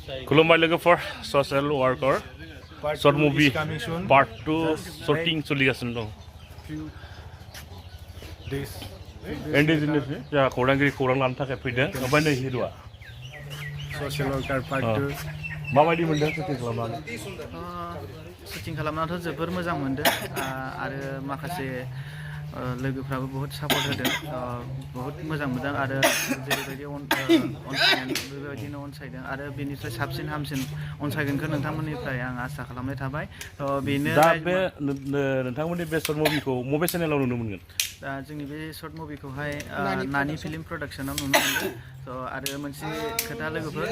खुलुमबाय लोगोफोर social worker short movie part 2 shooting सोलिगासिनो दं इन्डिजिनियास जोंहा खौरांगिरि खौरां लानो थाखाय फैदों ओमफ्राय नै हिर'आ ससियेल वार्कार पार्ट 2 माबायदि मोनदों शुटिं खालामनानै जोबोर मोजां मोनदों आरो माखासे लोगोफ्राबो बहुत सापर्ट होदों बहुत मोजां मोनदों आरो जेरैबायदि अनसायनानै बेबायदिनो अनसायदों आरो बेनिफ्राय साबसिन हामसिन अनसायगोनखौ नोंथांमोननिफ्राय आं आसा खालामनाय थाबाय बेनो दा बे नोंथांमोननि बे शर्ट मुभिखौ मबे चेनेलाव नुनो मोनगोन दा जोंनि बे शर्ट मुभिखौहाय नानि फिल्म प्रडाक्सनाव नुनो मोनगोन आरो मोनसे खोथा लोगोफोर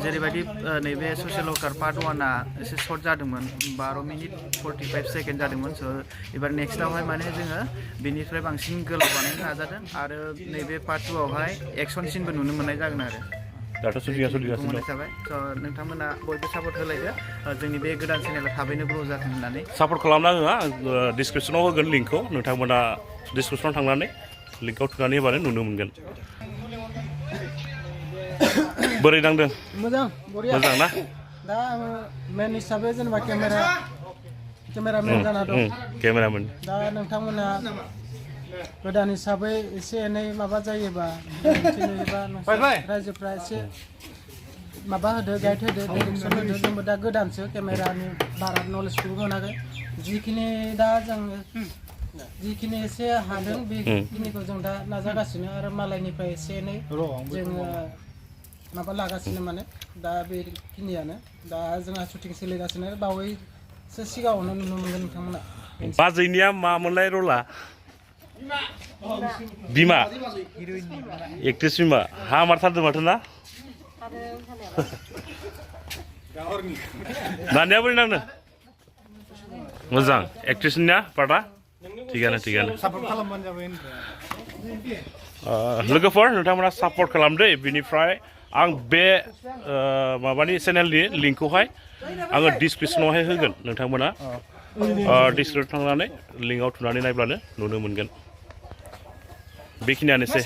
जेरैबायदि नैबे ससियेल वर्कार पार्ट 1आ एसे सर्ट जादोंमोन 12 मिनिट 45 सेकेन्ड जादोंमोन एबार नेक्स्टआवहाय माने जोङो बेनिफ्राय बांसिन गोलाव बानायनो नाजादों आरो नैबे पार्ट 2आवहाय एक्सन सिनबो नुनो मोननाय जागोन आरो दाथ' सोलिगासिनो जाबाय नोंथांमोना बयबो सापर्ट होलायदो जोंनि बे गोदान चेनेला थाबैनो ग्र' जाथों होननानै सापर्ट खालामना होआ डिसक्रिपसनाव होगोन लिंकखौ नोंथांमोना डिसक्रिपसनाव थांनानै लिंकआव थुनानै होबानो नुनो मोनगोन बोरै नांदों मोजां मोजां ना दा आङो मेन हिसाबै जेनेबा केमेरामेन जाना दं केमेरामेन दा नोंथांमोना गोदान हिसाबै एसे एनै माबा जायोबा रायजोफ्रा एसे माबा होदो गाइड होदो डाइरेक्सन होदो जोंबो दा गोदानसो केमेरानि बारा नलेजखौबो मोनाखै जिखिनि दा जोङो जिखिनि एसे हादों बेखिनिखौ जों दा नाजागासिनो आरो मालायनिफ्राय एसे एनै जोङो माबा लागासिनो माने दा बेखिनियानो दा जोंहा शुटिं सोलिगासिनो बावैसो सिगाङावनो नुनो मोनगोन नोंथांमोना बाजैनिया मामोनलाय रला बिमा एक्ट्रेस बिमा हामारथारदों माथो ना दानिया बोरै नांदों मोजां एक्ट्रेसनिया पार्टआ थिगानो सापर्ट खालामबानो जाबाय लोगोफोर नोंथांमोना सापर्ट खालामदो बेनिफ्राय आं बे माबानि चेनेलनि लिंकखौहाय आङो डिसक्रिपसनावहाय होगोन नोंथांमोना डिसक्रिपसनाव थांनानै लिंकआव थुनानै नायब्लानो नुनो मोनगोन बेखिनियानोसै